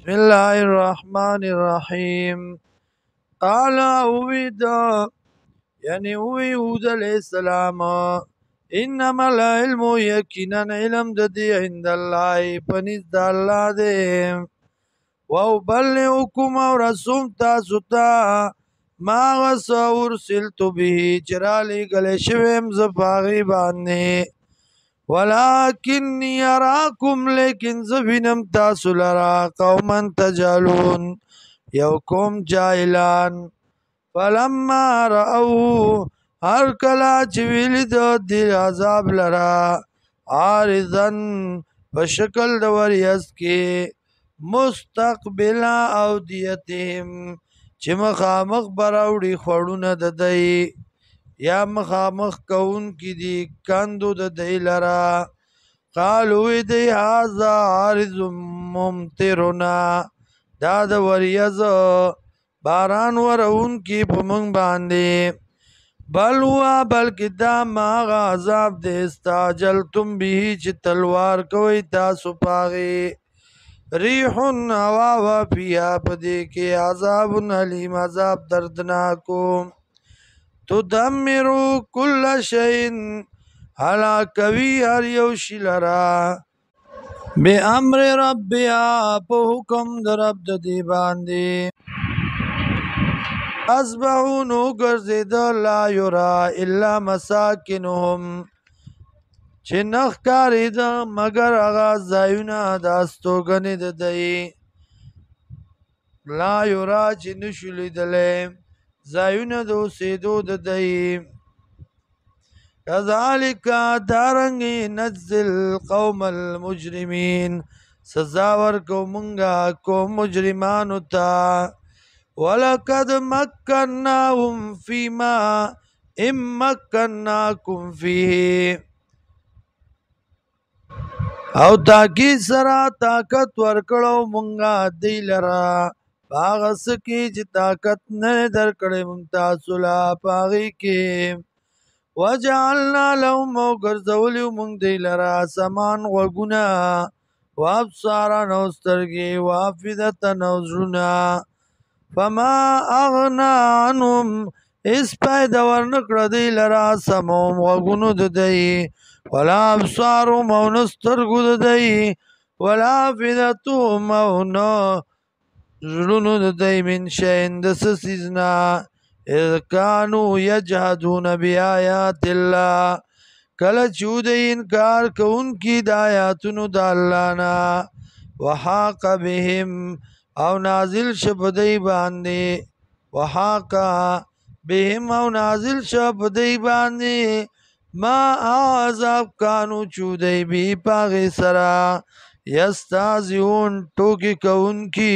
بسم الله الرحمن الرحيم. قال اوید یعنی اوی هود علیہ السلام انما العلم یقینا علم د دی عند الله پنځ د الله دی و ابلغکم ورسوم تاسو ته ما ارسلت به چرالی گله شویم زفاغی باندې ولكني اراكم لیکن زبینم تاسو لرا قوما تجالون یو قوم جاهلان فلما رأوه هر کلا چې ویلید دی عذاب لرا عارضن بشکل د وریځ کې مستقبلا اودیتهم چې مخامخ براوړي خوړونه د دی یا مخامخ کون کی دی کندو د دی لرا قالو دی هذا عارض ممطرنا دا د وریځ باران ورون کی پمنګ باندې بل هو بلکې دا ما عذاب د استعجلتم به چې تلوار کوي تاسو پاغي ریح هوا و فيها پدې کې عذاب علیم عذاب دردناکو تدمرو کل شین هلاکوي هر یو شی لرا بے امر ربیا په حکم در رب د دی باندې اصبحونو گرزید لا یرا الا مساکنهم چې نخ کارید مگر اغا زایونه د استوګنې د دی لا یرا چې نشو لیدلی زایونه د اوسېدو د دی کذالک دارنګې نجزل قوم المجرمین سزا ورکو مونږه قوم مجرمانو ته ولقد مکناهم فیما ام مکناکم فیه او تاکید سره طاقت ورکړو مونږه دی لرا هغه څه کې چې طاقت نه درکړې مونږ تاسو لا پاغي کې وجعلنا لهم وګرځولیو مونږ دی لرا سمان غوږونه وابصارا او سترګې وافئدة او زړونه فما اغنا عنهم اس پیدا ورنکړه دی لرا سموم غوږونو د دی ولا ابصارهم او نه سترګو د دی ولا افئدتهم او نه زړونو د دی من شیء د څه څیز نه اذ کانوا یجحدون بآیات الله کله چې دوی انکار کوونکي د آیاتونو د الله نه وحاق بهم او نازل شه په دی باندې وحاق بهم او نازل شه په دی باندې ما عذاب کانو چودی بی پاغی سرا یستازیون ٹوکی کونکی